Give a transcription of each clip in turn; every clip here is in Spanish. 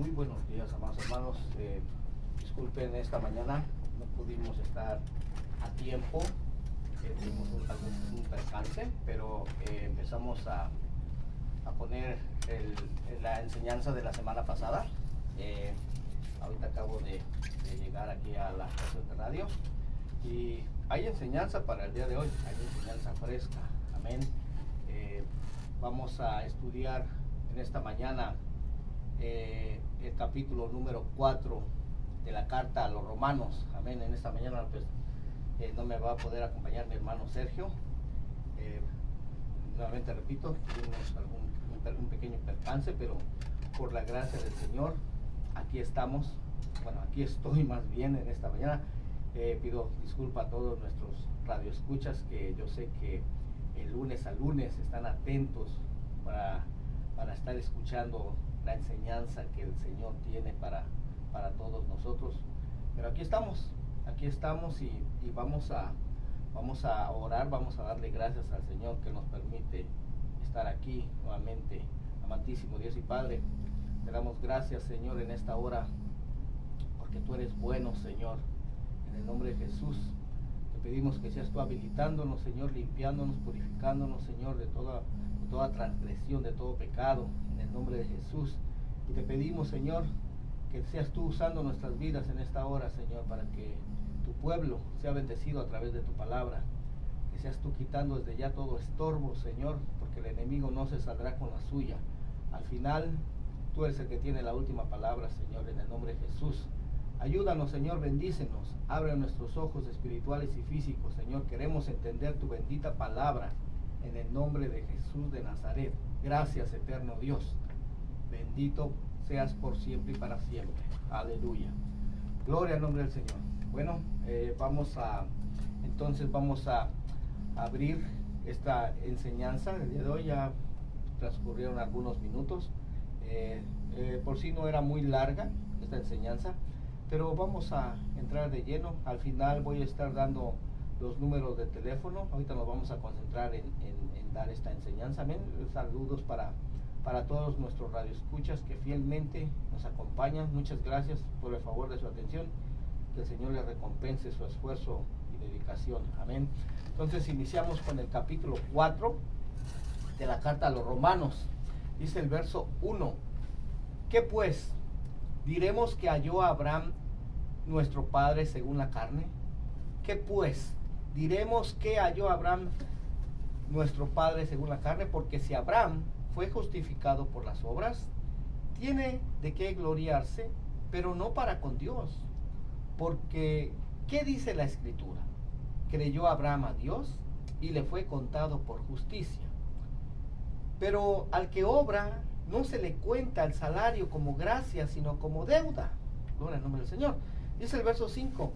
Muy buenos días, amados hermanos. Disculpen, esta mañana no pudimos estar a tiempo. Tuvimos un percance, pero empezamos a poner la enseñanza de la semana pasada. Ahorita acabo de llegar aquí a la estación de radio y hay enseñanza para el día de hoy, hay enseñanza fresca. Amén. Vamos a estudiar en esta mañana el capítulo número 4 de la carta a los romanos. Amén. En esta mañana pues no me va a poder acompañar mi hermano Sergio. Nuevamente repito, tuvimos un pequeño percance, pero por la gracia del Señor aquí estamos. Bueno, aquí estoy más bien en esta mañana. Pido disculpa a todos nuestros radioescuchas, que yo sé que el lunes a lunes están atentos para estar escuchando la enseñanza que el Señor tiene para todos nosotros. Pero aquí estamos y vamos a orar, vamos a darle gracias al Señor que nos permite estar aquí nuevamente. Amantísimo Dios y Padre, te damos gracias, Señor, en esta hora, porque tú eres bueno, Señor. En el nombre de Jesús te pedimos que seas tú habilitándonos, Señor, limpiándonos, purificándonos, Señor, de toda transgresión, de todo pecado, en el nombre de Jesús. Y te pedimos, Señor, que seas tú usando nuestras vidas en esta hora, Señor, para que tu pueblo sea bendecido a través de tu palabra. Que seas tú quitando desde ya todo estorbo, Señor, porque el enemigo no se saldrá con la suya. Al final, tú eres el que tiene la última palabra, Señor, en el nombre de Jesús. Ayúdanos, Señor, bendícenos, abre nuestros ojos espirituales y físicos, Señor. Queremos entender tu bendita palabra en el nombre de Jesús de Nazaret. Gracias, eterno Dios. Bendito seas por siempre y para siempre. Aleluya. Gloria al nombre del Señor. Bueno, vamos a abrir esta enseñanza. El día de hoy ya transcurrieron algunos minutos. Por si no era muy larga esta enseñanza, pero vamos a entrar de lleno. Al final voy a estar dando los números de teléfono. Ahorita nos vamos a concentrar en dar esta enseñanza. Amén. Saludos para todos nuestros radioescuchas que fielmente nos acompañan. Muchas gracias por el favor de su atención. Que el Señor les recompense su esfuerzo y dedicación. Amén. Entonces iniciamos con el capítulo 4 de la carta a los romanos. Dice el verso 1. ¿Qué pues? ¿Diremos que halló a Abraham nuestro padre según la carne? ¿Qué pues? ¿Diremos que halló a Abraham nuestro padre según la carne? Porque si Abraham fue justificado por las obras, tiene de qué gloriarse, pero no para con Dios. Porque, ¿qué dice la Escritura? Creyó Abraham a Dios y le fue contado por justicia. Pero al que obra, no se le cuenta el salario como gracia, sino como deuda. Gloria al nombre del Señor. Dice el verso 5.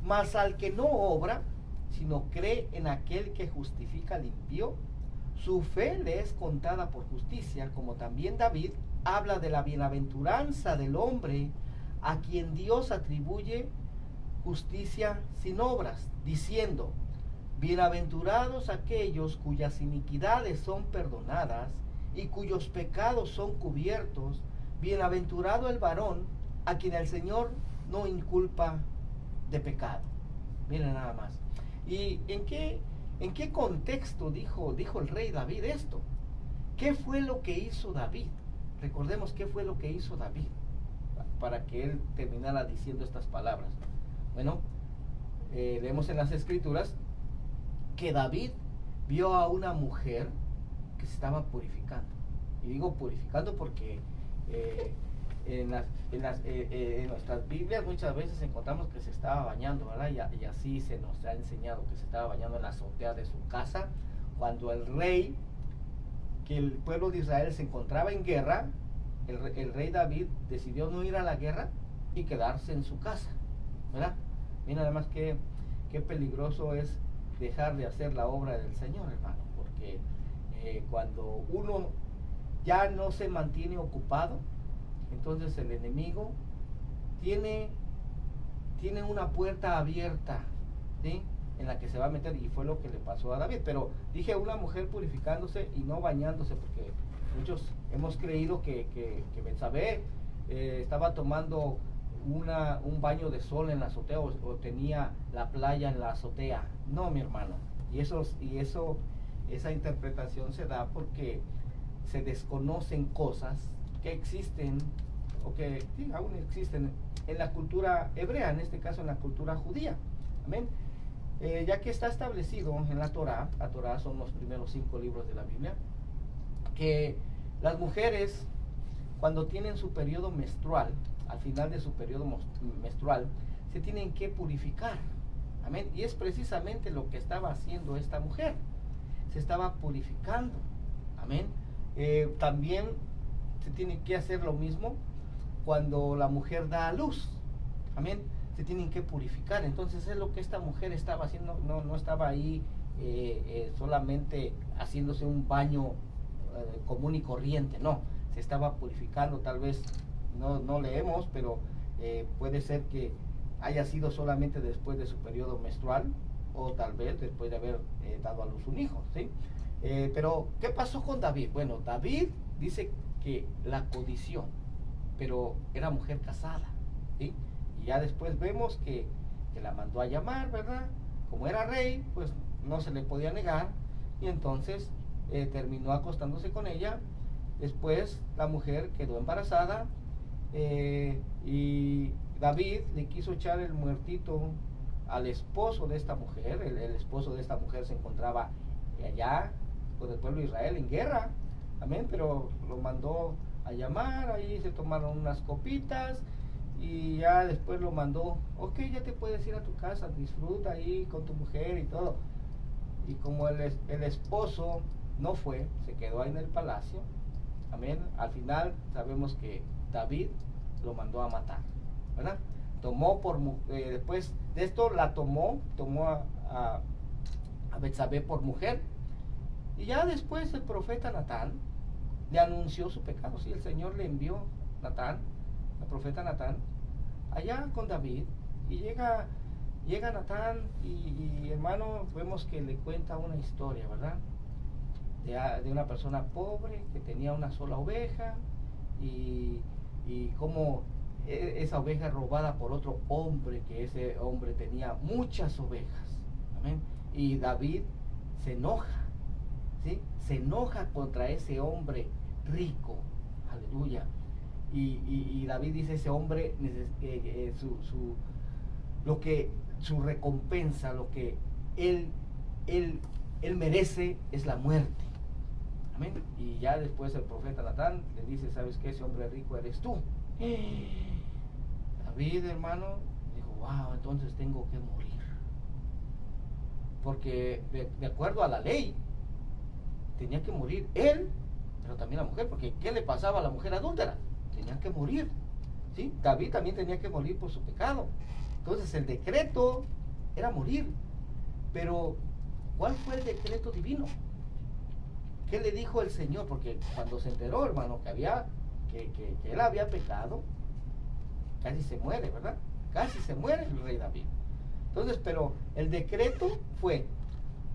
Mas al que no obra, sino cree en aquel que justifica al impío, su fe le es contada por justicia, como también David habla de la bienaventuranza del hombre a quien Dios atribuye justicia sin obras, diciendo: bienaventurados aquellos cuyas iniquidades son perdonadas y cuyos pecados son cubiertos. Bienaventurado el varón a quien el Señor no inculpa de pecado. Miren nada más. ¿Y en qué contexto dijo el rey David esto? ¿Qué fue lo que hizo David? Recordemos qué fue lo que hizo David para que él terminara diciendo estas palabras. Bueno, leemos en las Escrituras que David vio a una mujer que se estaba purificando. Y digo purificando porque en nuestras Biblias muchas veces encontramos que se estaba bañando, ¿verdad? Y así se nos ha enseñado que se estaba bañando en la azotea de su casa, cuando el rey, que el pueblo de Israel se encontraba en guerra, el rey David decidió no ir a la guerra y quedarse en su casa, ¿verdad? Mira además qué peligroso es dejar de hacer la obra del Señor, hermano, porque cuando uno ya no se mantiene ocupado, entonces el enemigo tiene una puerta abierta, ¿sí?, en la que se va a meter, y fue lo que le pasó a David. Pero dije una mujer purificándose y no bañándose, porque muchos hemos creído que Betsabé estaba tomando un baño de sol en la azotea o tenía la playa en la azotea. No, mi hermano. Esa interpretación se da porque se desconocen cosas que existen o que sí, aún existen en la cultura hebrea, en este caso en la cultura judía. Amén. Ya que está establecido en la Torá son los primeros 5 libros de la Biblia, que las mujeres cuando tienen su periodo menstrual, al final de su periodo menstrual, se tienen que purificar. Amén. Y es precisamente lo que estaba haciendo esta mujer. Se estaba purificando. Amén. También se tiene que hacer lo mismo cuando la mujer da a luz. Amén. Se tienen que purificar. Entonces es lo que esta mujer estaba haciendo. No estaba ahí solamente haciéndose un baño común y corriente. No, se estaba purificando. Tal vez no leemos, pero puede ser que haya sido solamente después de su periodo menstrual, o tal vez después de haber dado a luz un hijo, ¿sí? Pero, ¿qué pasó con David? Bueno, David dice que la codició, pero era mujer casada, ¿sí? Y ya después vemos que la mandó a llamar, ¿verdad? Como era rey, pues no se le podía negar, y entonces terminó acostándose con ella. Después la mujer quedó embarazada, y David le quiso echar el muertito al esposo de esta mujer. El esposo de esta mujer se encontraba allá con el pueblo de Israel en guerra, amén, pero lo mandó a llamar. Ahí se tomaron unas copitas y ya después lo mandó, ok, ya te puedes ir a tu casa, disfruta ahí con tu mujer y todo. Y como el esposo no fue, se quedó ahí en el palacio, amén, al final sabemos que David lo mandó a matar, ¿verdad? Después de esto la tomó a Betsabé por mujer, y ya después el profeta Natán le anunció su pecado. Sí, el Señor le envió el profeta Natán, allá con David, y llega Natán y hermano, vemos que le cuenta una historia, ¿verdad? De una persona pobre que tenía una sola oveja, y cómo esa oveja robada por otro hombre, que ese hombre tenía muchas ovejas. Amén. Y David se enoja, ¿sí? Se enoja contra ese hombre rico. Aleluya. Y David dice, ese hombre, su recompensa, lo que él merece es la muerte. Amén. Y ya después el profeta Natán le dice, ¿sabes qué? Ese hombre rico eres tú. David, hermano, dijo, wow, entonces tengo que morir. Porque de acuerdo a la ley, tenía que morir él, pero también la mujer, porque ¿qué le pasaba a la mujer adúltera? Tenía que morir, ¿sí? David también tenía que morir por su pecado. Entonces el decreto era morir. Pero, ¿cuál fue el decreto divino? ¿Qué le dijo el Señor? Porque cuando se enteró, hermano, que él había pecado, casi se muere, ¿verdad? Casi se muere el rey David. Entonces, pero el decreto fue,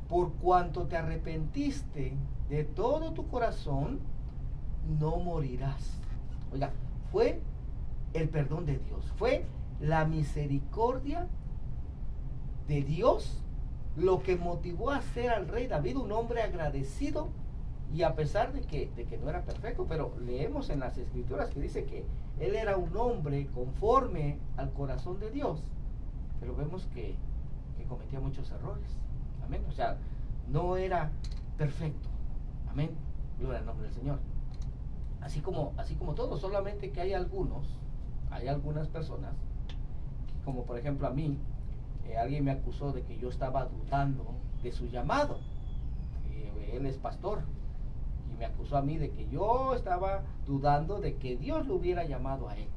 por cuanto te arrepentiste de todo tu corazón, no morirás. Oiga, fue el perdón de Dios, fue la misericordia de Dios lo que motivó a ser al rey David un hombre agradecido. Y a pesar de que no era perfecto, pero leemos en las escrituras que dice que él era un hombre conforme al corazón de Dios, pero vemos que cometía muchos errores, amén, o sea, no era perfecto, amén, gloria al nombre del Señor, así como todos, solamente que hay algunas personas, como por ejemplo a mí, alguien me acusó de que yo estaba dudando de su llamado. Él es pastor, y me acusó a mí de que yo estaba dudando de que Dios lo hubiera llamado a él.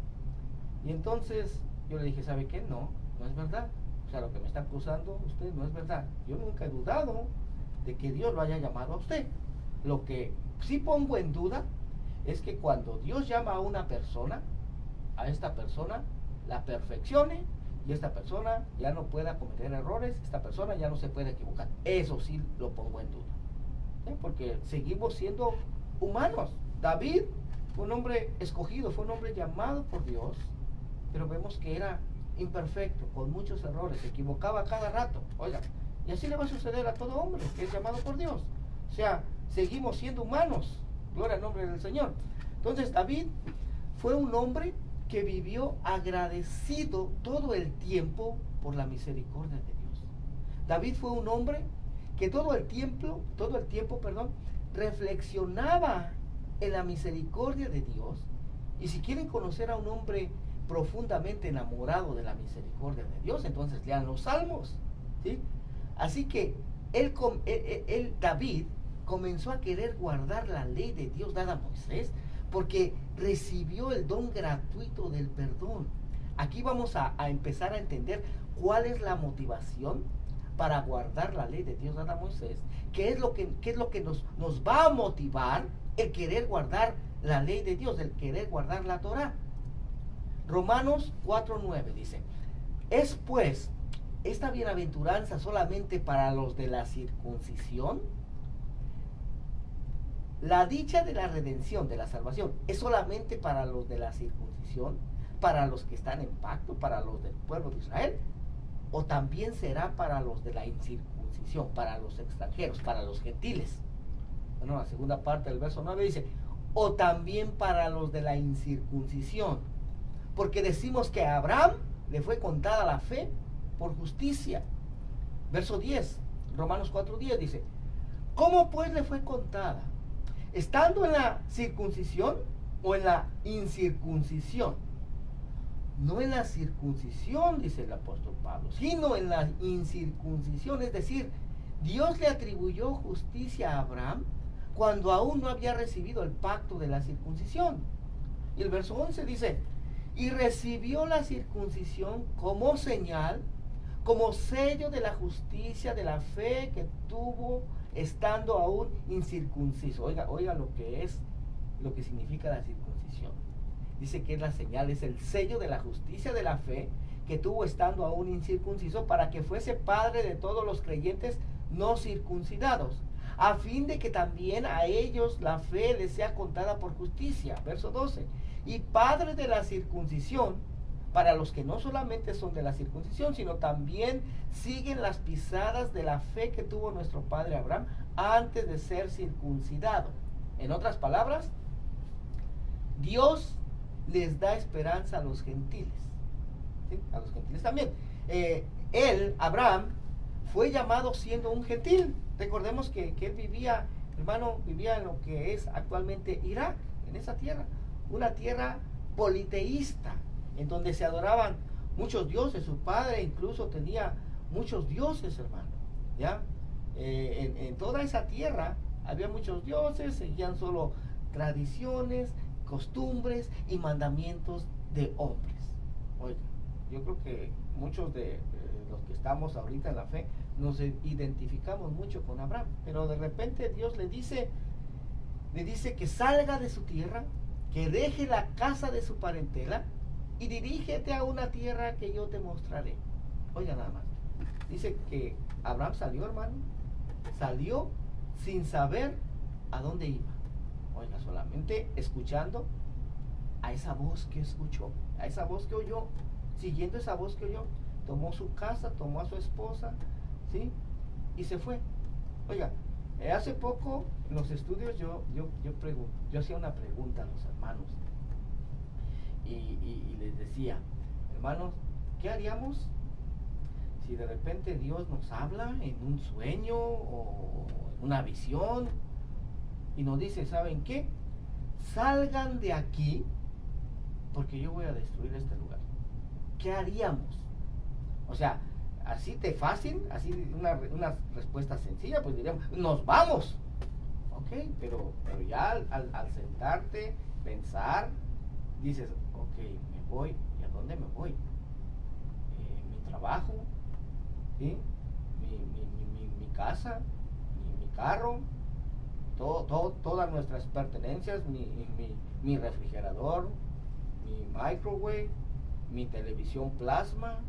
Y entonces yo le dije, ¿sabe qué? No es verdad. O sea, lo que me está acusando usted no es verdad. Yo nunca he dudado de que Dios lo haya llamado a usted. Lo que sí pongo en duda es que cuando Dios llama a una persona, a esta persona la perfeccione, y esta persona ya no pueda cometer errores, esta persona ya no se puede equivocar. Eso sí lo pongo en duda, porque seguimos siendo humanos. David fue un hombre escogido, fue un hombre llamado por Dios, pero vemos que era imperfecto, con muchos errores, se equivocaba cada rato. Oiga, y así le va a suceder a todo hombre que es llamado por Dios. O sea, seguimos siendo humanos. Gloria al nombre del Señor. Entonces, David fue un hombre que vivió agradecido todo el tiempo por la misericordia de Dios. David fue un hombre que todo el tiempo, reflexionaba en la misericordia de Dios. Y si quieren conocer a un hombre profundamente enamorado de la misericordia de Dios, entonces lean los Salmos, ¿sí? Así que David comenzó a querer guardar la ley de Dios dada a Moisés, porque recibió el don gratuito del perdón. Aquí vamos a empezar a entender cuál es la motivación para guardar la ley de Dios dada a Moisés. ¿Qué es lo que nos va a motivar el querer guardar la ley de Dios, el querer guardar la Torá? Romanos 4:9 dice: ¿es pues esta bienaventuranza solamente para los de la circuncisión? La dicha de la redención, de la salvación, ¿es solamente para los de la circuncisión, para los que están en pacto, para los del pueblo de Israel? ¿O también será para los de la incircuncisión, para los extranjeros, para los gentiles? Bueno, la segunda parte del verso 9 dice: o también para los de la incircuncisión, porque decimos que a Abraham le fue contada la fe por justicia. Verso 10, Romanos 4:10 dice: ¿cómo pues le fue contada? ¿Estando en la circuncisión o en la incircuncisión? No en la circuncisión, dice el apóstol Pablo, sino en la incircuncisión. Es decir, Dios le atribuyó justicia a Abraham cuando aún no había recibido el pacto de la circuncisión. Y el verso 11 dice: y recibió la circuncisión como señal, como sello de la justicia, de la fe que tuvo estando aún incircunciso. Oiga lo que significa la circuncisión. Dice que es la señal, es el sello de la justicia, de la fe que tuvo estando aún incircunciso, para que fuese padre de todos los creyentes no circuncidados, a fin de que también a ellos la fe les sea contada por justicia. Verso 12. Y padre de la circuncisión para los que no solamente son de la circuncisión, sino también siguen las pisadas de la fe que tuvo nuestro padre Abraham antes de ser circuncidado. En otras palabras, Dios les da esperanza a los gentiles, ¿sí? A los gentiles también. Abraham, fue llamado siendo un gentil. Recordemos que él vivía en lo que es actualmente Irak, en esa tierra, una tierra politeísta, en donde se adoraban muchos dioses. Su padre incluso tenía muchos dioses, hermano, ¿ya? En toda esa tierra había muchos dioses, seguían solo tradiciones, costumbres y mandamientos de hombres. Oiga, yo creo que muchos de los que estamos ahorita en la fe nos identificamos mucho con Abraham, pero de repente Dios le dice que salga de su tierra, que deje la casa de su parentela y dirígete a una tierra que yo te mostraré. Oiga nada más, dice que Abraham salió, hermano, salió sin saber a dónde iba. Oiga, solamente escuchando a esa voz que escuchó, a esa voz que oyó, siguiendo esa voz que oyó, tomó su casa, tomó a su esposa, ¿sí? Y se fue. Oiga, hace poco en los estudios yo hacía una pregunta a los hermanos y les decía: hermanos, ¿qué haríamos si de repente Dios nos habla en un sueño o en una visión y nos dice: ¿saben qué? Salgan de aquí porque yo voy a destruir este lugar. ¿Qué haríamos? O sea, así de fácil, así una respuesta sencilla, pues diríamos: nos vamos. Ok, pero ya al sentarte, pensar, dices: ok, me voy. ¿Y a dónde me voy? Mi trabajo, ¿sí? Mi casa, mi carro, todas nuestras pertenencias, mi refrigerador, mi microwave, mi televisión plasma,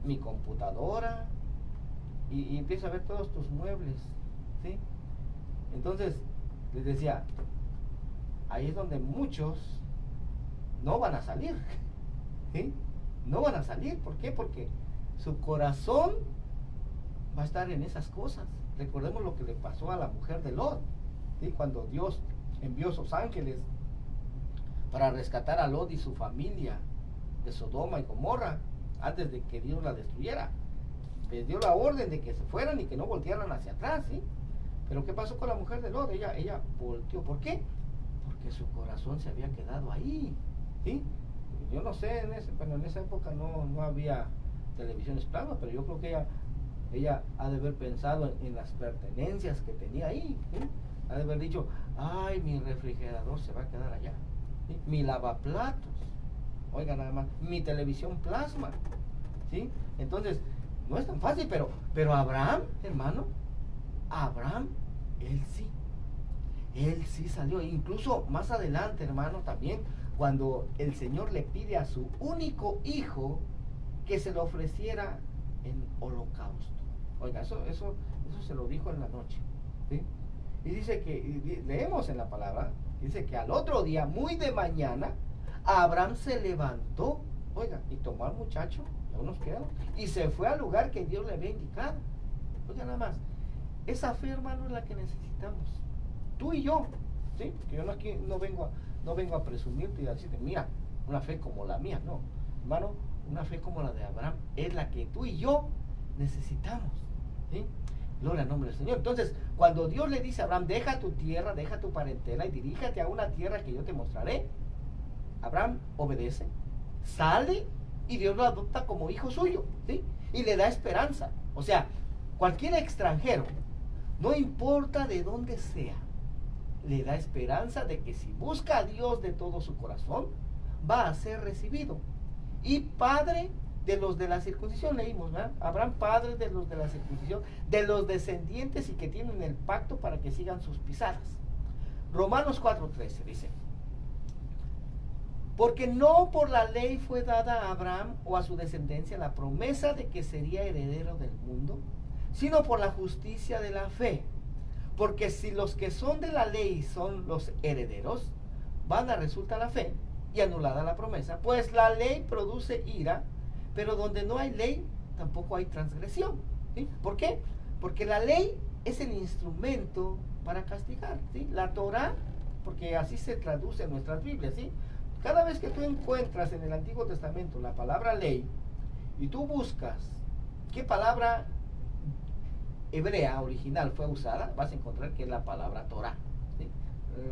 mi computadora, y empieza a ver todos tus muebles, ¿sí? Entonces les decía: ahí es donde muchos no van a salir, ¿sí? No van a salir, ¿por qué? Porque su corazón va a estar en esas cosas. Recordemos lo que le pasó a la mujer de Lot, ¿sí? Cuando Dios envió sus ángeles para rescatar a Lot y su familia de Sodoma y Gomorra antes de que Dios la destruyera. Les dio la orden de que se fueran y que no voltearan hacia atrás, ¿sí? Pero ¿qué pasó con la mujer de Lot? Ella volteó. ¿Por qué? Porque su corazón se había quedado ahí, ¿sí? Yo no sé, en esa época no había televisiones plasma, pero yo creo que ella ha de haber pensado en las pertenencias que tenía ahí, ¿sí? Ha de haber dicho, ay, mi refrigerador se va a quedar allá, ¿sí? Mi lavaplatos, oiga nada más, mi televisión plasma, ¿sí? Entonces, no es tan fácil, pero Abraham, hermano, él sí salió. Incluso más adelante, hermano, también, cuando el Señor le pide a su único hijo que se lo ofreciera en holocausto. Oiga, eso se lo dijo en la noche, ¿sí? Y dice que, leemos en la palabra, dice que al otro día, muy de mañana, Abraham se levantó, oiga, y tomó al muchacho, y a unos quedaron, y se fue al lugar que Dios le había indicado. Oiga, nada más, esa fe, hermano, es la que necesitamos, tú y yo, ¿sí? Porque yo aquí no vengo a presumirte y a decirte, mira, una fe como la mía, no, hermano, una fe como la de Abraham es la que tú y yo necesitamos, ¿sí? Gloria al nombre del Señor. Entonces, cuando Dios le dice a Abraham, deja tu tierra, deja tu parentela y diríjate a una tierra que yo te mostraré, Abraham obedece, sale y Dios lo adopta como hijo suyo, ¿sí? Y le da esperanza. O sea, cualquier extranjero, no importa de dónde sea, le da esperanza de que si busca a Dios de todo su corazón, va a ser recibido. Y padre de los de la circuncisión, leímos, ¿verdad? Abraham, padre de los de la circuncisión, de los descendientes y que tienen el pacto para que sigan sus pisadas. Romanos 4:13 dice, porque no por la ley fue dada a Abraham o a su descendencia la promesa de que sería heredero del mundo, sino por la justicia de la fe. Porque si los que son de la ley son los herederos, vana resulta la fe y anulada la promesa, pues la ley produce ira, pero donde no hay ley, tampoco hay transgresión, ¿sí? ¿Por qué? Porque la ley es el instrumento para castigar, ¿sí? La Torah, porque así se traduce en nuestras Biblias, ¿sí? Cada vez que tú encuentras en el Antiguo Testamento la palabra ley, y tú buscas qué palabra hebrea original fue usada, vas a encontrar que es la palabra Torah, ¿sí?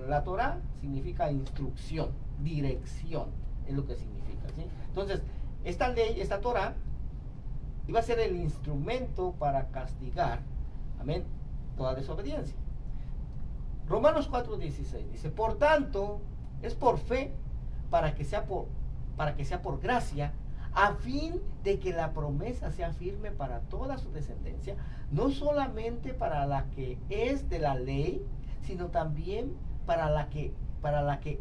La Torah significa instrucción, dirección, es lo que significa, ¿sí? Entonces, esta ley, esta Torah, iba a ser el instrumento para castigar, amén, toda desobediencia. Romanos 4:16 dice, por tanto, es por fe, para que sea por gracia, a fin de que la promesa sea firme para toda su descendencia, no solamente para la que es de la ley, sino también para la que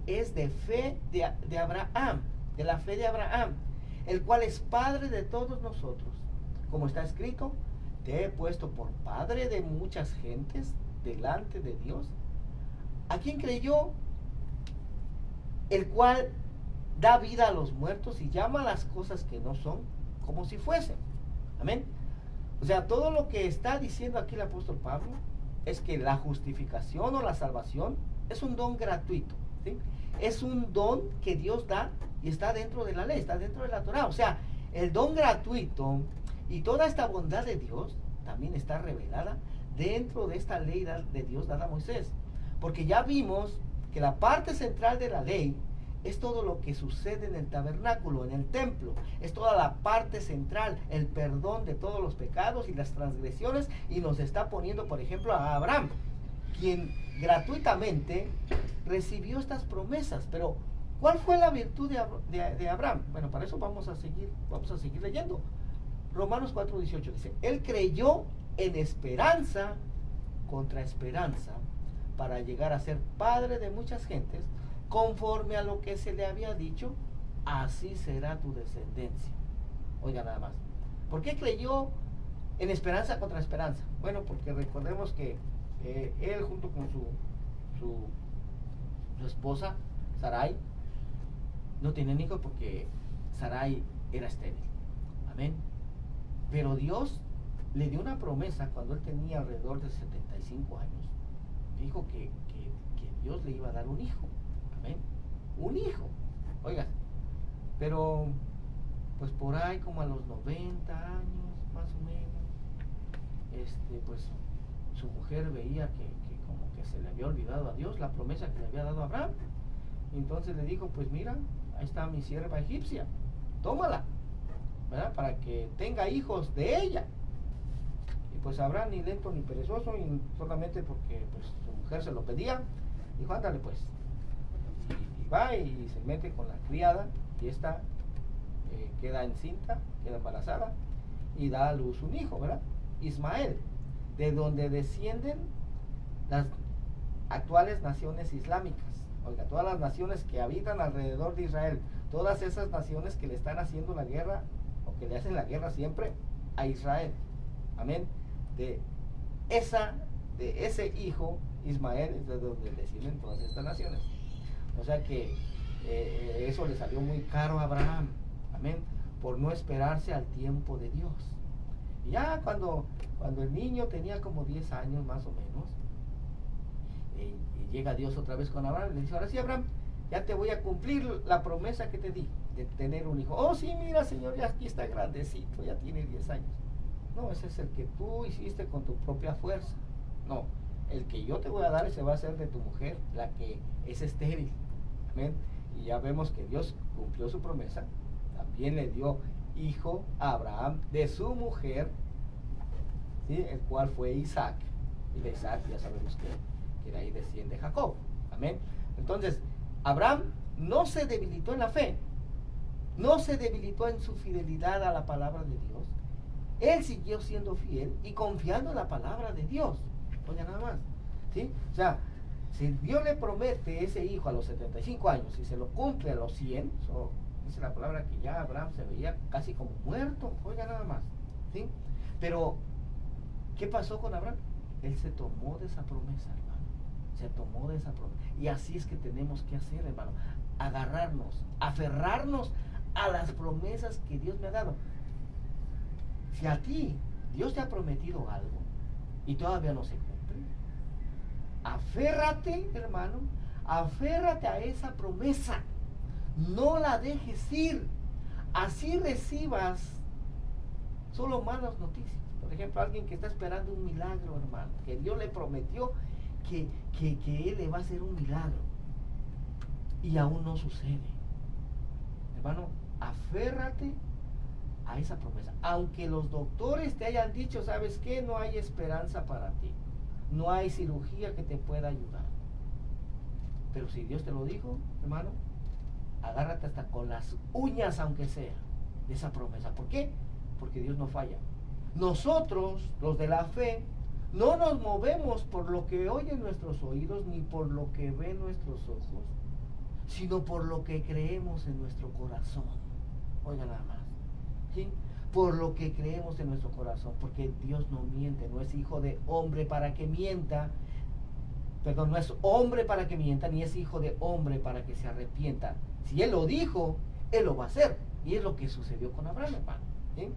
es de fe de Abraham, de la fe de Abraham, el cual es padre de todos nosotros. Como está escrito, te he puesto por padre de muchas gentes delante de Dios, a quien creyó, el cual da vida a los muertos y llama las cosas que no son como si fuesen. Amén. O sea, todo lo que está diciendo aquí el apóstol Pablo es que la justificación o la salvación es un don gratuito, ¿sí? Es un don que Dios da y está dentro de la ley, está dentro de la Torah. O sea, el don gratuito y toda esta bondad de Dios también está revelada dentro de esta ley de Dios dada a Moisés. Porque ya vimos que la parte central de la ley es todo lo que sucede en el tabernáculo, en el templo. Es toda la parte central, el perdón de todos los pecados y las transgresiones. Y nos está poniendo, por ejemplo, a Abraham, quien gratuitamente recibió estas promesas. Pero, ¿cuál fue la virtud de Abraham? Bueno, para eso vamos a seguir leyendo. Romanos 4:18 dice, él creyó en esperanza contra esperanza para llegar a ser padre de muchas gentes, conforme a lo que se le había dicho, así será tu descendencia. Oiga nada más, ¿por qué creyó en esperanza contra esperanza? Bueno, porque recordemos que él junto con su esposa, Sarai, no tenían hijos porque Sarai era estéril. Amén. Pero Dios le dio una promesa cuando él tenía alrededor de 75 años. Dijo que Dios le iba a dar un hijo. Amén. Un hijo. Oiga, pero pues por ahí como a los 90 años, más o menos, pues su mujer veía que como que se le había olvidado a Dios la promesa que le había dado a Abraham. Entonces le dijo, pues mira, ahí está mi sierva egipcia, tómala, ¿verdad? Para que tenga hijos de ella. Y pues Abraham, ni lento ni perezoso, y solamente porque pues su mujer se lo pedía, dijo, ándale pues. Y va y se mete con la criada, y esta queda encinta, queda embarazada, y da a luz un hijo, ¿verdad? Ismael, de donde descienden las actuales naciones islámicas. Oiga, todas las naciones que habitan alrededor de Israel, todas esas naciones que le están haciendo la guerra, o que le hacen la guerra siempre a Israel. Amén. De ese hijo, Ismael, es de donde descienden todas estas naciones. O sea que eso le salió muy caro a Abraham. Amén. Por no esperarse al tiempo de Dios. Y ya cuando el niño tenía como 10 años más o menos, y llega Dios otra vez con Abraham, le dice, ahora sí, Abraham, ya te voy a cumplir la promesa que te di de tener un hijo. Oh sí, mira Señor, ya aquí está grandecito, ya tiene 10 años. No, ese es el que tú hiciste con tu propia fuerza. No, el que yo te voy a dar ese va a ser de tu mujer, la que es estéril. Amén. Y ya vemos que Dios cumplió su promesa. También le dio hijo a Abraham de su mujer, ¿sí? El cual fue Isaac. Y de Isaac ya sabemos que de ahí desciende Jacob. Amén. Entonces, Abraham no se debilitó en la fe, no se debilitó en su fidelidad a la palabra de Dios. Él siguió siendo fiel y confiando en la palabra de Dios. Oiga nada más, ¿sí? O sea, si Dios le promete ese hijo a los 75 años y se lo cumple a los 100, dice la palabra que ya Abraham se veía casi como muerto. Oiga nada más, ¿sí? Pero, ¿qué pasó con Abraham? Él se tomó de esa promesa, hermano. Se tomó de esa promesa. Y así es que tenemos que hacer, hermano. Agarrarnos, aferrarnos a las promesas que Dios me ha dado. Si a ti Dios te ha prometido algo y todavía no se cumple, aférrate, hermano, aférrate a esa promesa. No la dejes ir. Así recibas solo malas noticias. Por ejemplo, alguien que está esperando un milagro, hermano, que Dios le prometió que Él le va a hacer un milagro y aún no sucede. Hermano, aférrate a esa promesa. Aunque los doctores te hayan dicho, ¿sabes qué? No hay esperanza para ti. No hay cirugía que te pueda ayudar. Pero si Dios te lo dijo, hermano, agárrate hasta con las uñas, aunque sea, de esa promesa. ¿Por qué? Porque Dios no falla. Nosotros, los de la fe, no nos movemos por lo que oyen nuestros oídos, ni por lo que ven nuestros ojos, sino por lo que creemos en nuestro corazón. Oiga nada más, ¿sí? Por lo que creemos en nuestro corazón, porque Dios no miente, no es hijo de hombre para que mienta, perdón, no es hombre para que mienta, ni es hijo de hombre para que se arrepienta. Si Él lo dijo, Él lo va a hacer, y es lo que sucedió con Abraham, hermano, ¿sí?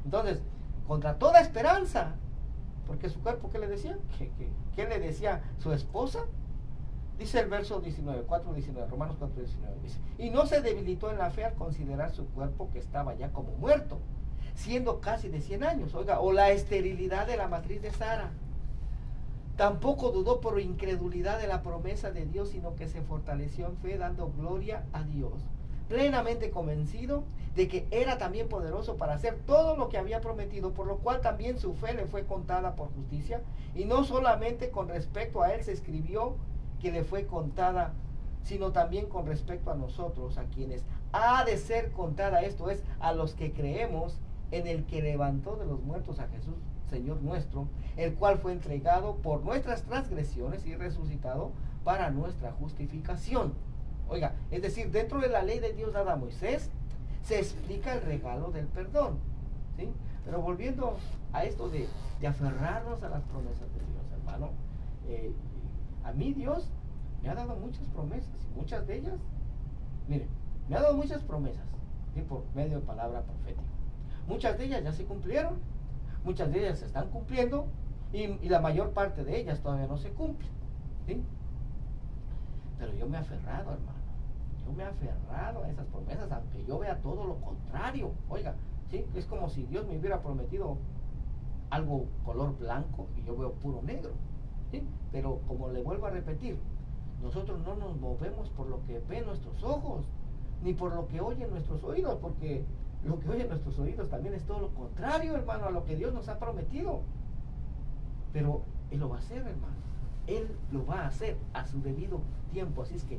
Entonces, contra toda esperanza, porque su cuerpo, ¿qué le decía? ¿Qué le decía su esposa? Dice el verso 19, 4:19, Romanos 4:19, dice, y no se debilitó en la fe al considerar su cuerpo que estaba ya como muerto, siendo casi de 100 años, oiga, o la esterilidad de la matriz de Sara. Tampoco dudó por incredulidad de la promesa de Dios, sino que se fortaleció en fe, dando gloria a Dios, plenamente convencido de que era también poderoso para hacer todo lo que había prometido, por lo cual también su fe le fue contada por justicia. Y no solamente con respecto a él se escribió que le fue contada, sino también con respecto a nosotros, a quienes ha de ser contada, esto es, a los que creemos en el que levantó de los muertos a Jesús, Señor nuestro, el cual fue entregado por nuestras transgresiones y resucitado para nuestra justificación. Oiga, es decir, dentro de la ley de Dios dada a Moisés, se explica el regalo del perdón, ¿sí? Pero volviendo a esto de aferrarnos a las promesas de Dios, hermano, a mí Dios me ha dado muchas promesas, y muchas de ellas, miren, me ha dado muchas promesas, ¿sí? Por medio de palabra profética. Muchas de ellas ya se cumplieron, muchas de ellas se están cumpliendo, y la mayor parte de ellas todavía no se cumplen, ¿sí? Pero yo me he aferrado, hermano. Yo me he aferrado a esas promesas, aunque yo vea todo lo contrario. Oiga, ¿sí? Es como si Dios me hubiera prometido algo color blanco y yo veo puro negro, ¿sí? Pero como le vuelvo a repetir, nosotros no nos movemos por lo que ven nuestros ojos, ni por lo que oyen nuestros oídos, porque lo que oyen nuestros oídos también es todo lo contrario, hermano, a lo que Dios nos ha prometido. Pero Él lo va a hacer, hermano. Él lo va a hacer a su debido tiempo. Así es que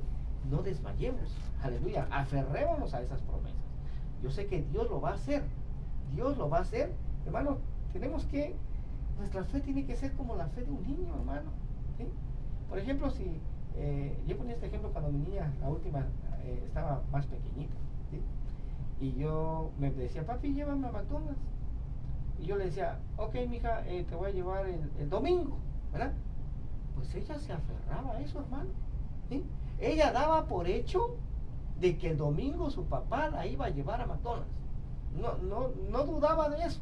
no desmayemos. Aleluya. Aferrémonos a esas promesas. Yo sé que Dios lo va a hacer. Dios lo va a hacer. Hermano, nuestra fe tiene que ser como la fe de un niño, hermano. ¿Sí? Por ejemplo, si yo ponía este ejemplo cuando mi niña, la última, estaba más pequeñita, ¿sí? Y yo me decía, papi, llévame a McDonald's. Y yo le decía, ok, mija, te voy a llevar el domingo, ¿verdad? Pues ella se aferraba a eso, hermano, ¿sí? Ella daba por hecho de que el domingo su papá la iba a llevar a McDonald's. No dudaba de eso.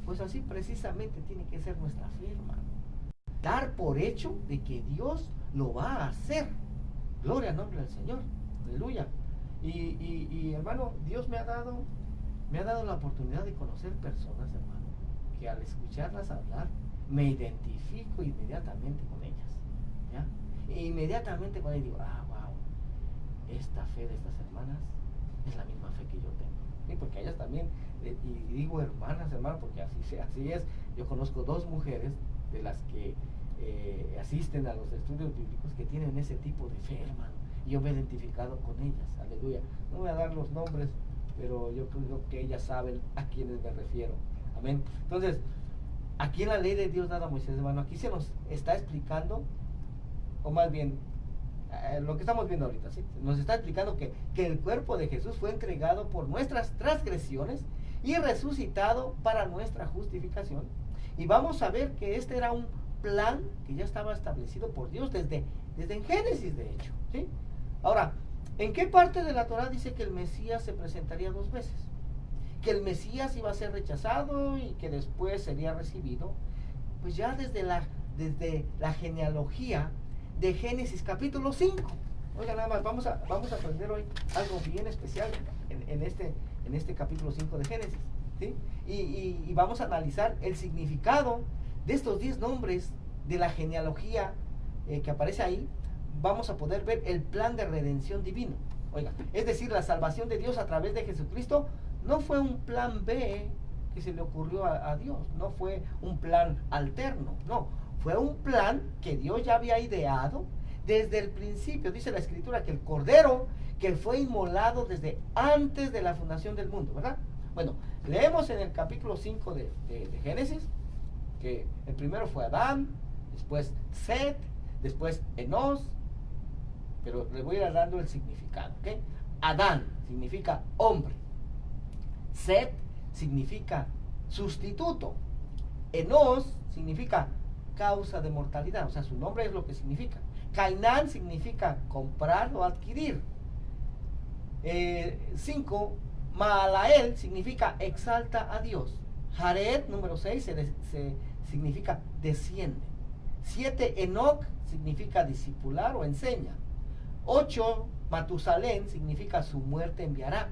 Pues así precisamente tiene que ser nuestra fe, hermano. Dar por hecho de que Dios lo va a hacer. Gloria al nombre del Señor. Aleluya. Y hermano, Dios me ha dado la oportunidad de conocer personas, hermano, que al escucharlas hablar, me identifico inmediatamente con ellas, ¿ya? E inmediatamente con ellas digo, wow, esta fe de estas hermanas es la misma fe que yo tengo, ¿sí? Porque ellas también, y digo hermanas, hermano, porque así es. Yo conozco 2 mujeres de las que asisten a los estudios bíblicos que tienen ese tipo de fe, hermano, y yo me he identificado con ellas, aleluya. No voy a dar los nombres, pero yo creo que ellas saben a quienes me refiero. Amén. Entonces, aquí en la ley de Dios dada a Moisés, hermano, aquí se nos está explicando, o más bien, lo que estamos viendo ahorita, ¿sí? Nos está explicando que el cuerpo de Jesús fue entregado por nuestras transgresiones y resucitado para nuestra justificación. Y vamos a ver que este era un plan que ya estaba establecido por Dios desde en Génesis, de hecho, ¿sí? Ahora, ¿en qué parte de la Torá dice que el Mesías se presentaría 2 veces? Que el Mesías iba a ser rechazado y que después sería recibido. Pues ya desde la genealogía de Génesis capítulo 5. Oiga, nada más, vamos a aprender hoy algo bien especial en este capítulo 5 de Génesis, ¿sí? Y vamos a analizar el significado de estos 10 nombres de la genealogía que aparece ahí. Vamos a poder ver el plan de redención divino. Oiga, es decir, la salvación de Dios a través de Jesucristo no fue un plan B que se le ocurrió a Dios, no fue un plan alterno, no, fue un plan que Dios ya había ideado desde el principio. Dice la Escritura que el Cordero que fue inmolado desde antes de la fundación del mundo, ¿verdad? Bueno, leemos en el capítulo 5 de Génesis que el primero fue Adán, después Set, después Enos, pero le voy a ir dando el significado, ¿ok? Adán significa hombre, Set significa sustituto, Enos significa causa de mortalidad, o sea, su nombre es lo que significa. Cainán significa comprar o adquirir. 5, Maalael significa exalta a Dios. Jared, número 6, significa desciende. 7, Enoc significa discipular o enseña. 8, Matusalén significa su muerte enviará.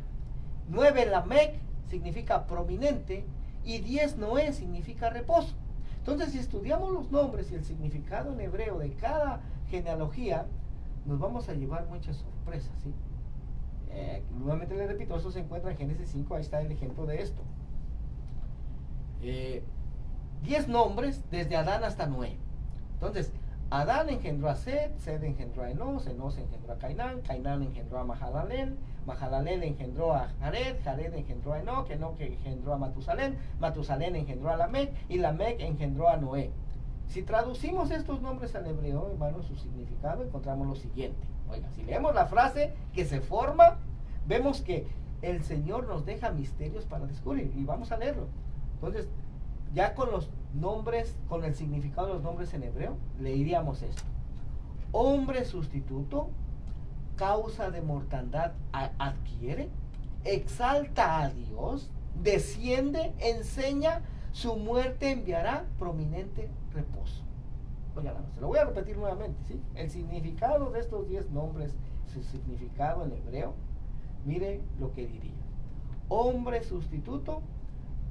9, Lamec significa prominente. Y 10, Noé significa reposo. Entonces, si estudiamos los nombres y el significado en hebreo de cada genealogía, nos vamos a llevar muchas sorpresas, ¿sí? Nuevamente les repito, eso se encuentra en Génesis 5, ahí está el ejemplo de esto. 10 nombres desde Adán hasta Noé. Entonces, Adán engendró a Set, Set engendró a Enos, Enos engendró a Cainán, Cainán engendró a Mahalalel, Mahalalel engendró a Jared, Jared engendró a Enoc, Enoc engendró a Matusalén, Matusalén engendró a Lamec y Lamec engendró a Noé. Si traducimos estos nombres al hebreo, hermano, su significado, encontramos lo siguiente. Oiga, si leemos la frase que se forma, vemos que el Señor nos deja misterios para descubrir, y vamos a leerlo. Entonces, ya con los nombres, con el significado de los nombres en hebreo, leeríamos esto. hombre sustituto, causa de mortandad adquiere, exalta a Dios, desciende, enseña, su muerte enviará prominente reposo. Oigan, se lo voy a repetir nuevamente, ¿sí? El significado de estos 10 nombres, su significado en hebreo, mire lo que diría. Hombre sustituto,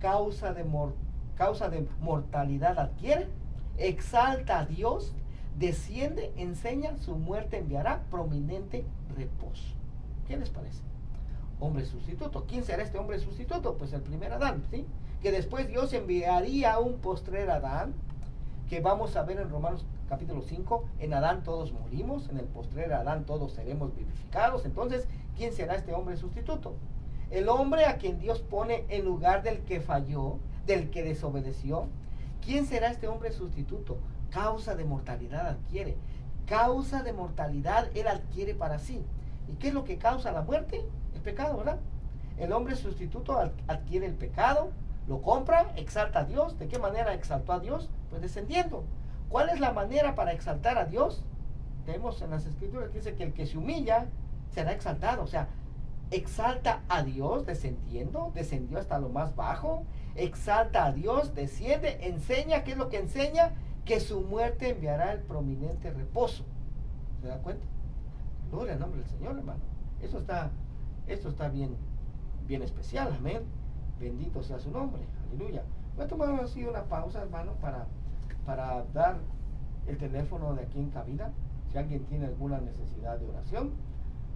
causa de mortalidad adquiere, exalta a Dios, desciende, enseña, su muerte enviará prominente reposo. ¿Qué les parece? Hombre sustituto. ¿Quién será este hombre sustituto? Pues el primer Adán, ¿sí? Que después Dios enviaría un postrer Adán, que vamos a ver en Romanos capítulo 5. En Adán todos morimos, en el postrer Adán todos seremos vivificados. Entonces, ¿quién será este hombre sustituto? El hombre a quien Dios pone en lugar del que falló, del que desobedeció. ¿Quién será este hombre sustituto? Causa de mortalidad adquiere. Causa de mortalidad él adquiere para sí. ¿Y qué es lo que causa la muerte? El pecado, ¿verdad? El hombre sustituto adquiere el pecado, lo compra, exalta a Dios. ¿De qué manera exaltó a Dios? Pues descendiendo. ¿Cuál es la manera para exaltar a Dios? Vemos en las escrituras que dice que el que se humilla será exaltado. O sea, exalta a Dios descendiendo, descendió hasta lo más bajo, exalta a Dios, desciende, enseña. ¿Qué es lo que enseña? Que su muerte enviará el prominente reposo. ¿Se da cuenta? Gloria al nombre del Señor, hermano. Esto está bien especial, amén. Bendito sea su nombre, aleluya. Voy a tomar así una pausa, hermano, para dar el teléfono de aquí en cabina. Si alguien tiene alguna necesidad de oración,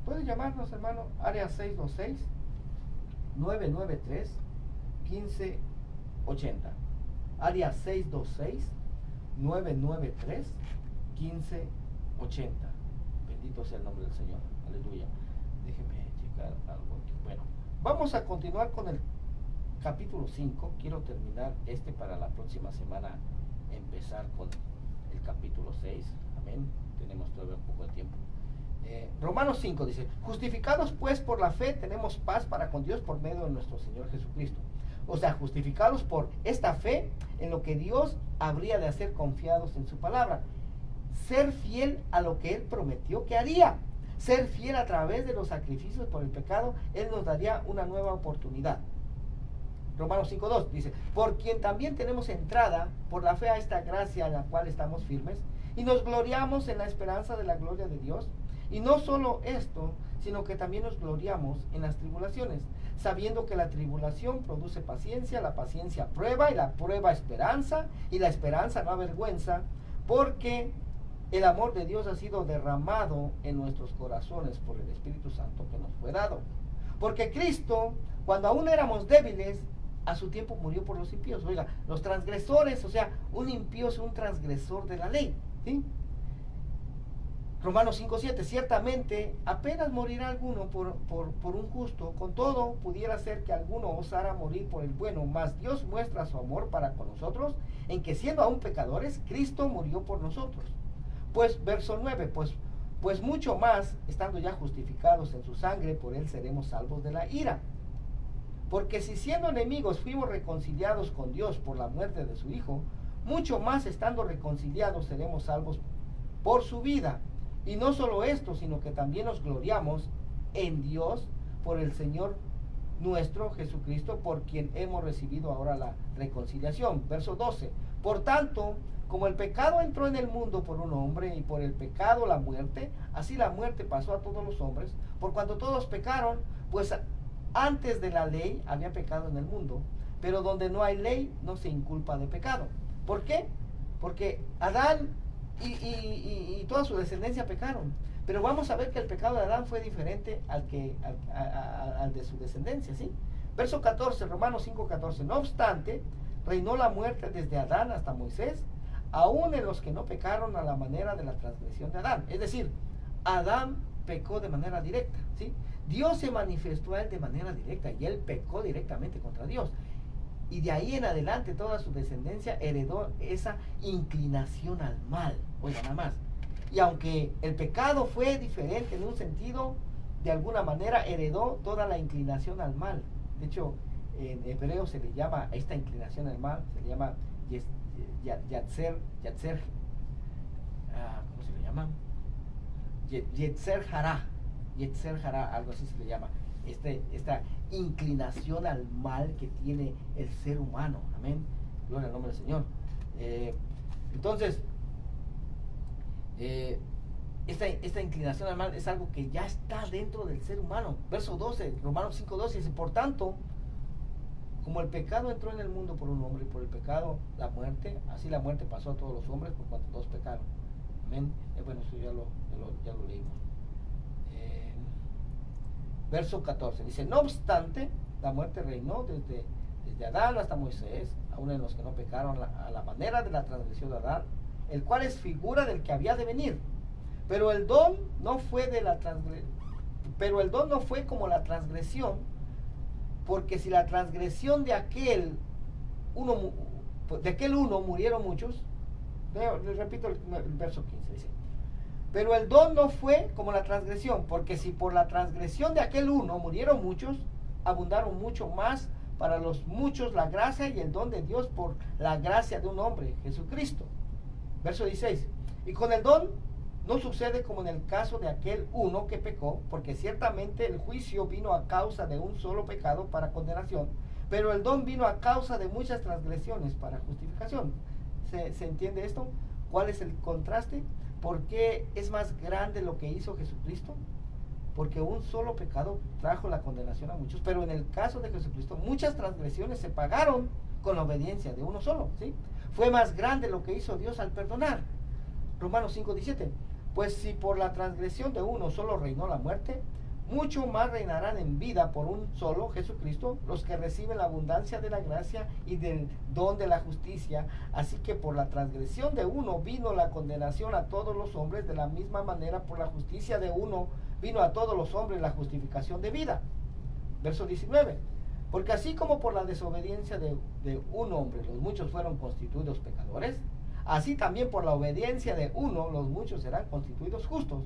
puede llamarnos, hermano, área 626-993-1580. Área 626-993-1580. Bendito sea el nombre del Señor, aleluya. Déjeme checar algo aquí. Bueno, vamos a continuar con el capítulo 5. Quiero terminar para la próxima semana, empezar con el capítulo 6. Amén. Tenemos todavía un poco de tiempo. Romanos 5 dice: justificados pues por la fe tenemos paz para con Dios por medio de nuestro Señor Jesucristo. O sea, justificados por esta fe en lo que Dios habría de hacer, confiados en su palabra. Ser fiel a lo que Él prometió que haría. Ser fiel a través de los sacrificios por el pecado. Él nos daría una nueva oportunidad. Romanos 5:2 dice: por quien también tenemos entrada por la fe a esta gracia en la cual estamos firmes y nos gloriamos en la esperanza de la gloria de Dios. Y no solo esto, sino que también nos gloriamos en las tribulaciones, sabiendo que la tribulación produce paciencia, la paciencia prueba, y la prueba esperanza, y la esperanza no avergüenza, porque el amor de Dios ha sido derramado en nuestros corazones por el Espíritu Santo que nos fue dado. Porque Cristo, cuando aún éramos débiles, a su tiempo murió por los impíos. Oiga, los transgresores, o sea, un impío es un transgresor de la ley, ¿sí? Romanos 5:7: ciertamente apenas morirá alguno por un justo, con todo pudiera ser que alguno osara morir por el bueno, mas Dios muestra su amor para con nosotros, en que siendo aún pecadores, Cristo murió por nosotros. Pues, verso 9, pues mucho más, estando ya justificados en su sangre, por él seremos salvos de la ira. Porque si siendo enemigos fuimos reconciliados con Dios por la muerte de su Hijo, mucho más estando reconciliados seremos salvos por su vida. Y no solo esto, sino que también nos gloriamos en Dios por el Señor nuestro Jesucristo, por quien hemos recibido ahora la reconciliación. Verso 12: por tanto, como el pecado entró en el mundo por un hombre, y por el pecado la muerte, así la muerte pasó a todos los hombres, por cuanto todos pecaron. Pues antes de la ley había pecado en el mundo, pero donde no hay ley no se inculpa de pecado. ¿Por qué? Porque Adán y toda su descendencia pecaron. Pero vamos a ver que el pecado de Adán fue diferente al de su descendencia, ¿sí? Verso 14, Romanos 5:14: no obstante, reinó la muerte desde Adán hasta Moisés, aún en los que no pecaron a la manera de la transgresión de Adán. Es decir, Adán pecó de manera directa, ¿sí? Dios se manifestó a él de manera directa y él pecó directamente contra Dios. Y de ahí en adelante toda su descendencia heredó esa inclinación al mal. Oiga, nada más. Y aunque el pecado fue diferente en un sentido, de alguna manera heredó toda la inclinación al mal. De hecho, en hebreo se le llama, esta inclinación al mal, se le llama Yatzer, ¿cómo se le llama? Yetzer Hará, algo así se le llama, esta inclinación al mal que tiene el ser humano. Amén. Gloria al nombre del Señor. Entonces, esta inclinación al mal es algo que ya está dentro del ser humano. Verso 12, Romanos 5:12 dice: por tanto, como el pecado entró en el mundo por un hombre, y por el pecado la muerte, así la muerte pasó a todos los hombres por cuanto todos pecaron. Amén. Bueno, eso ya lo leímos. Verso 14 dice: no obstante, la muerte reinó desde Adán hasta Moisés, aún en los que no pecaron, a la manera de la transgresión de Adán, el cual es figura del que había de venir. Pero el don no fue como la transgresión, porque si la transgresión de aquel uno murieron muchos. Les repito el verso 15, dice: pero el don no fue como la transgresión, porque si por la transgresión de aquel uno murieron muchos, abundaron mucho más para los muchos la gracia y el don de Dios por la gracia de un hombre, Jesucristo. Verso 16: y con el don no sucede como en el caso de aquel uno que pecó, porque ciertamente el juicio vino a causa de un solo pecado para condenación, pero el don vino a causa de muchas transgresiones para justificación. ¿Se entiende esto? ¿Cuál es el contraste? ¿Por qué es más grande lo que hizo Jesucristo? Porque un solo pecado trajo la condenación a muchos, pero en el caso de Jesucristo muchas transgresiones se pagaron con la obediencia de uno solo, ¿sí? Fue más grande lo que hizo Dios al perdonar. Romanos 5:17: pues si por la transgresión de uno solo reinó la muerte, mucho más reinarán en vida por un solo, Jesucristo, los que reciben la abundancia de la gracia y del don de la justicia. Así que por la transgresión de uno vino la condenación a todos los hombres, de la misma manera por la justicia de uno vino a todos los hombres la justificación de vida. Verso 19: porque así como por la desobediencia de un hombre los muchos fueron constituidos pecadores, así también por la obediencia de uno los muchos serán constituidos justos.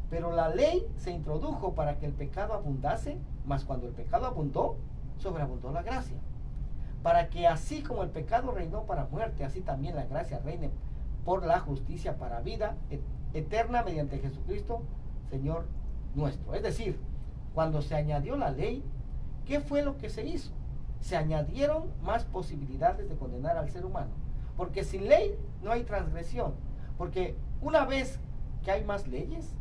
Pero la ley se introdujo para que el pecado abundase, mas cuando el pecado abundó, sobreabundó la gracia. Para que así como el pecado reinó para muerte, así también la gracia reine por la justicia para vida eterna mediante Jesucristo, Señor nuestro. Es decir, cuando se añadió la ley, ¿qué fue lo que se hizo? Se añadieron más posibilidades de condenar al ser humano. Porque sin ley no hay transgresión. Porque una vez que hay más leyes,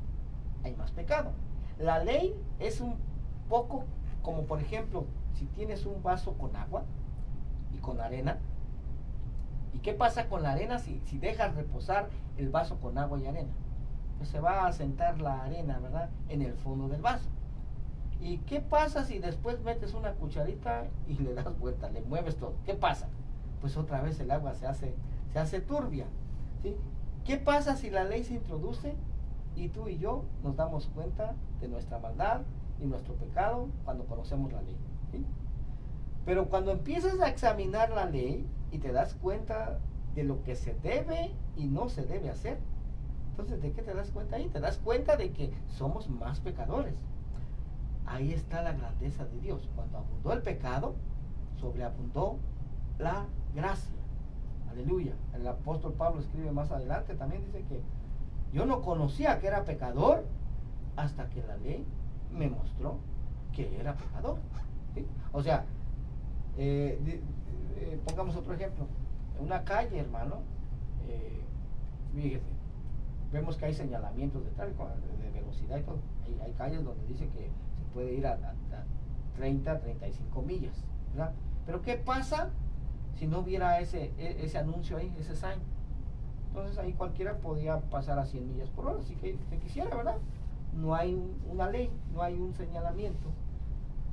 hay más pecado. La ley es un poco como, por ejemplo, si tienes un vaso con agua y con arena. ¿Y qué pasa con la arena si dejas reposar el vaso con agua y arena? Pues se va a sentar la arena, ¿verdad?, en el fondo del vaso. ¿Y qué pasa si después metes una cucharita y le das vuelta, le mueves todo? ¿Qué pasa? Pues otra vez el agua se hace turbia, ¿sí? ¿Qué pasa si la ley se introduce y tú y yo nos damos cuenta de nuestra maldad y nuestro pecado cuando conocemos la ley, ¿sí? Pero cuando empiezas a examinar la ley y te das cuenta de lo que se debe y no se debe hacer, entonces, ¿de qué te das cuenta ahí? Te das cuenta de que somos más pecadores. Ahí está la grandeza de Dios. Cuando abundó el pecado, sobreabundó la gracia. Aleluya. El apóstol Pablo escribe más adelante, también dice que yo no conocía que era pecador hasta que la ley me mostró que era pecador, ¿sí? O sea, pongamos otro ejemplo. En una calle, hermano, fíjese, vemos que hay señalamientos de tráfico, de velocidad y todo. Hay calles donde dice que se puede ir a 30, 35 millas, ¿verdad? Pero ¿qué pasa si no hubiera ese anuncio ahí, ese sign? Entonces ahí cualquiera podía pasar a 100 millas por hora, si que se quisiera, ¿verdad? No hay una ley, no hay un señalamiento.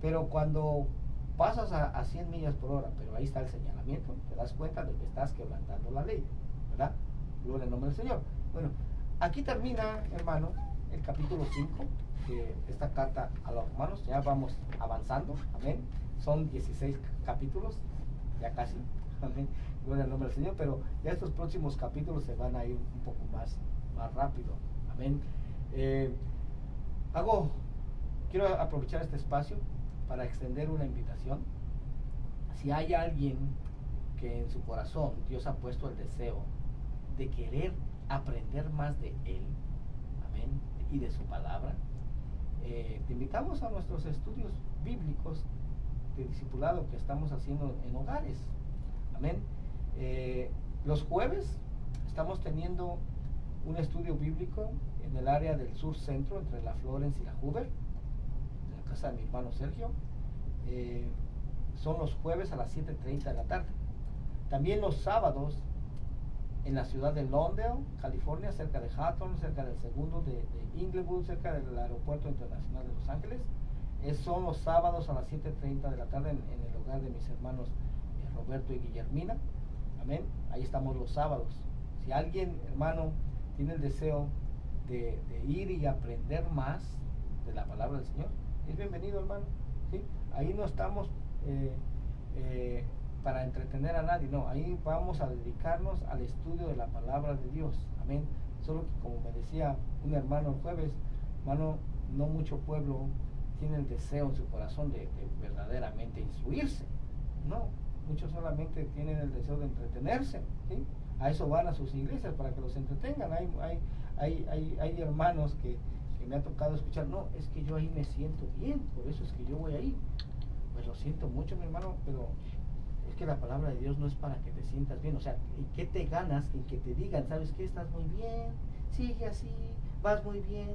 Pero cuando pasas a 100 millas por hora, pero ahí está el señalamiento, te das cuenta de que estás quebrantando la ley, ¿verdad? Gloria al nombre del Señor. Bueno, aquí termina, hermano, el capítulo 5 de esta carta a los romanos. Ya vamos avanzando, amén. Son 16 capítulos, ya casi, amén. Gloria al nombre del Señor, pero ya estos próximos capítulos se van a ir un poco más rápido, amén. Quiero aprovechar este espacio para extender una invitación. Si hay alguien que en su corazón Dios ha puesto el deseo de querer aprender más de Él, amén, de y de su palabra. Te invitamos a nuestros estudios bíblicos de discipulado que estamos haciendo en hogares. Amén. Los jueves estamos teniendo un estudio bíblico en el área del sur centro, entre la Florence y la Hoover, en la casa de mi hermano Sergio. Son los jueves a las 7:30 de la tarde. También los sábados en la ciudad de Lawndale, California, cerca de Hawthorne, cerca del segundo de Inglewood, cerca del aeropuerto internacional de Los Ángeles. Son los sábados a las 7:30 de la tarde en el hogar de mis hermanos Roberto y Guillermina. Amén. Ahí estamos los sábados. Si alguien, hermano, tiene el deseo de ir y aprender más de la palabra del Señor, es bienvenido, hermano. ¿Sí? Ahí no estamos para entretener a nadie, no, ahí vamos a dedicarnos al estudio de la palabra de Dios. Amén. Solo que, como me decía un hermano el jueves, hermano, no mucho pueblo tiene el deseo en su corazón de verdaderamente instruirse. No, muchos solamente tienen el deseo de entretenerse, ¿sí? A eso van a sus iglesias, para que los entretengan. Hay hermanos que me ha tocado escuchar, no, es que yo ahí me siento bien, por eso es que yo voy ahí. Pues lo siento mucho, mi hermano, pero es que la palabra de Dios no es para que te sientas bien. O sea, ¿y qué te ganas en que te digan, sabes qué, estás muy bien, sigue así, vas muy bien?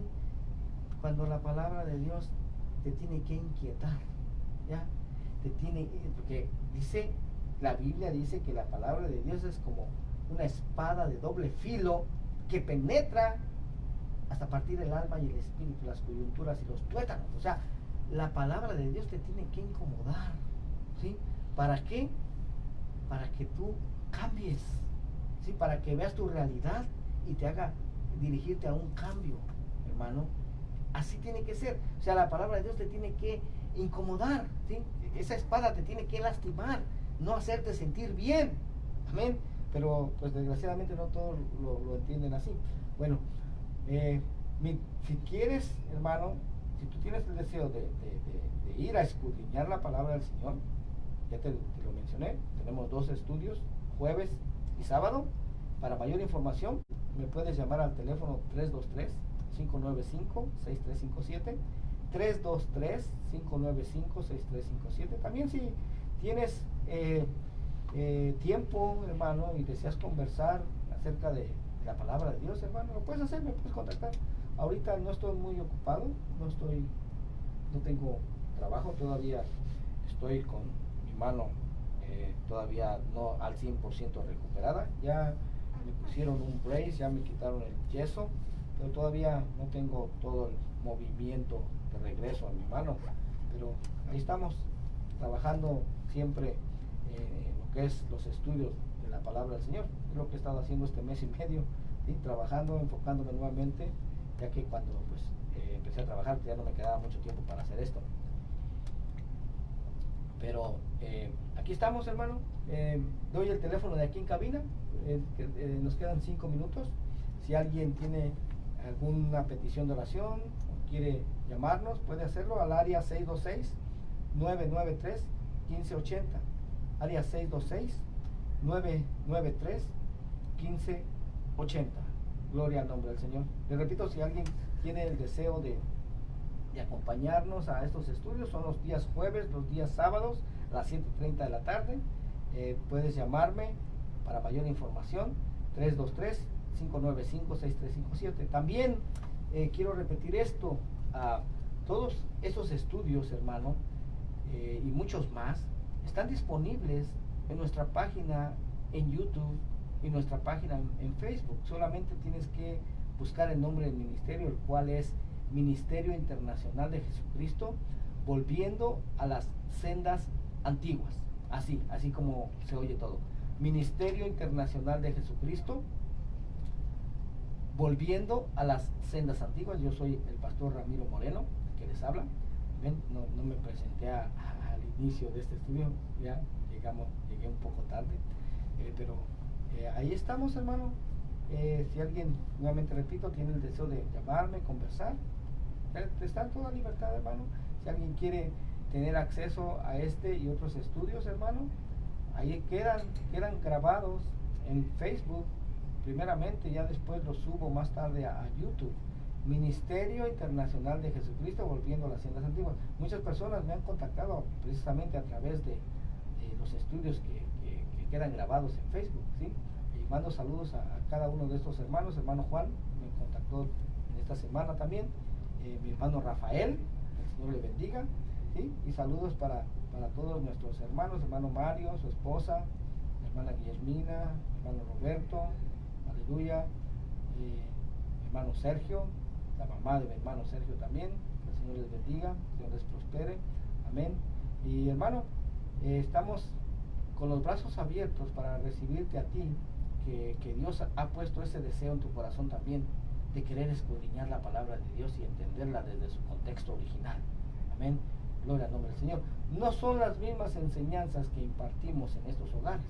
Cuando la palabra de Dios te tiene que inquietar, ¿ya? Porque dice, la Biblia dice que la palabra de Dios es como una espada de doble filo que penetra hasta partir el alma y el espíritu, las coyunturas y los tuétanos. O sea, la palabra de Dios te tiene que incomodar, ¿sí? ¿Para qué? Para que tú cambies, ¿sí? Para que veas tu realidad y te haga dirigirte a un cambio, hermano. Así tiene que ser. O sea, la palabra de Dios te tiene que incomodar, ¿sí? Esa espada te tiene que lastimar, no hacerte sentir bien. Amén. Pero pues desgraciadamente no todos lo entienden así. Bueno, si quieres, hermano, si tú tienes el deseo de ir a escudriñar la palabra del Señor, ya te lo mencioné, tenemos 2 estudios, jueves y sábado. Para mayor información me puedes llamar al teléfono 323-595-6357, 323-595-6357. También si tienes tiempo, hermano, y deseas conversar acerca de la palabra de Dios, hermano, lo puedes hacer, me puedes contactar. Ahorita no estoy muy ocupado, no tengo trabajo, todavía estoy con mi mano todavía no al 100% recuperada. Ya me pusieron un brace, ya me quitaron el yeso, pero todavía no tengo todo el movimiento de regreso a mi mano. Pero ahí estamos, trabajando siempre en lo que es los estudios de la palabra del Señor. Es lo que he estado haciendo este mes y medio, ¿sí? Trabajando, enfocándome nuevamente, ya que cuando pues empecé a trabajar ya no me quedaba mucho tiempo para hacer esto. Pero aquí estamos, hermano. Doy el teléfono de aquí en cabina. Nos quedan 5 minutos. Si alguien tiene alguna petición de oración o quiere llamarnos, puede hacerlo al área 626-993-1580. Área 626-993-1580. Gloria al nombre del Señor. Les repito, si alguien tiene el deseo de acompañarnos a estos estudios, son los días jueves, los días sábados a las 7:30 de la tarde. Puedes llamarme para mayor información, 323-595-6357. También quiero repetir esto, todos estos estudios, hermano, y muchos más, están disponibles en nuestra página en YouTube y nuestra página en Facebook. Solamente tienes que buscar el nombre del ministerio, el cual es Ministerio Internacional de Jesucristo, volviendo a las sendas antiguas. Así como se oye todo. Ministerio Internacional de Jesucristo, volviendo a las sendas antiguas. Yo soy el pastor Ramiro Moreno, que les habla. ¿Ven? No me presenté al inicio de este estudio, ya llegué un poco tarde, pero ahí estamos, hermano. Si alguien, nuevamente repito, tiene el deseo de llamarme, conversar, está en toda libertad, hermano. Si alguien quiere tener acceso a este y otros estudios, hermano, ahí quedan grabados en Facebook primeramente, ya después los subo más tarde a YouTube. Ministerio Internacional de Jesucristo Volviendo a las Sendas Antiguas. Muchas personas me han contactado precisamente a través de los estudios que quedan grabados en Facebook, ¿sí? Y mando saludos a cada uno de estos hermanos. Hermano Juan me contactó en esta semana también, mi hermano Rafael, el Señor le bendiga, ¿sí? Y saludos para todos nuestros hermanos, hermano Mario, su esposa, hermana Guillermina, hermano Roberto, aleluya, hermano Sergio, la mamá de mi hermano Sergio también, que el Señor les bendiga, que el Señor les prospere, amén. Y hermano, estamos con los brazos abiertos para recibirte a ti, que Dios ha puesto ese deseo en tu corazón también, de querer escudriñar la palabra de Dios y entenderla desde su contexto original, amén. Gloria al nombre del Señor. No son las mismas enseñanzas que impartimos en estos hogares,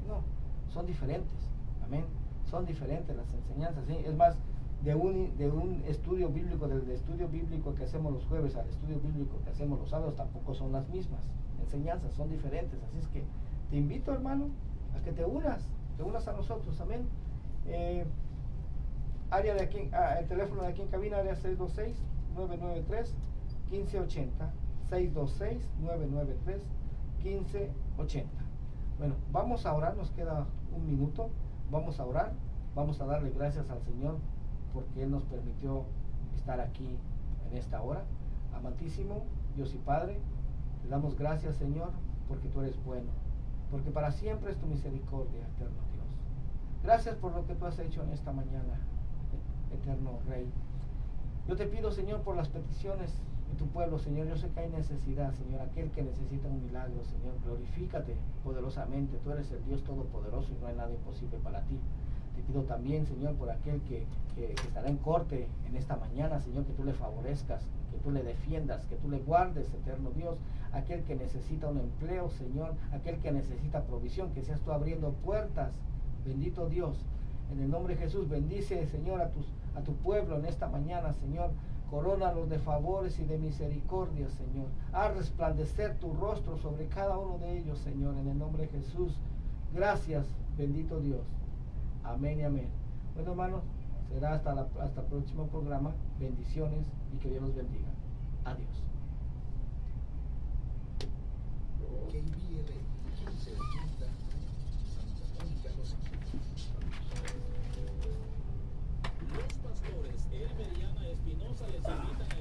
no, son diferentes, amén. Son diferentes las enseñanzas, ¿sí? Es más, de un estudio bíblico, del estudio bíblico que hacemos los jueves al estudio bíblico que hacemos los sábados, tampoco son las mismas enseñanzas, son diferentes. Así es que te invito, hermano, a que te unas a nosotros, amén. Área de aquí, el teléfono de aquí en cabina, área 626-993-1580, 626-993-1580. Bueno, vamos a orar, nos queda un minuto, vamos a orar, vamos a darle gracias al Señor porque Él nos permitió estar aquí en esta hora. Amantísimo Dios y Padre, te damos gracias, Señor, porque tú eres bueno, porque para siempre es tu misericordia, eterno Dios. Gracias por lo que tú has hecho en esta mañana, eterno Rey. Yo te pido, Señor, por las peticiones de tu pueblo, Señor. Yo sé que hay necesidad, Señor, aquel que necesita un milagro, Señor, glorifícate poderosamente. Tú eres el Dios todopoderoso y no hay nada imposible para ti. Te pido también, Señor, por aquel que estará en corte en esta mañana, Señor, que tú le favorezcas, que tú le defiendas, que tú le guardes, eterno Dios. Aquel que necesita un empleo, Señor, aquel que necesita provisión, que seas tú abriendo puertas, bendito Dios. En el nombre de Jesús, bendice, Señor, a tu pueblo en esta mañana, Señor. Corónalos de favores y de misericordia, Señor. Haz resplandecer tu rostro sobre cada uno de ellos, Señor, en el nombre de Jesús. Gracias, bendito Dios. Amén y amén. Bueno, hermanos, será hasta el próximo programa. Bendiciones y que Dios los bendiga. Adiós. KBLA 1580 Santa Mónica, Los Ángeles. Los pastores Elmer y Ana Espinosa les invitan a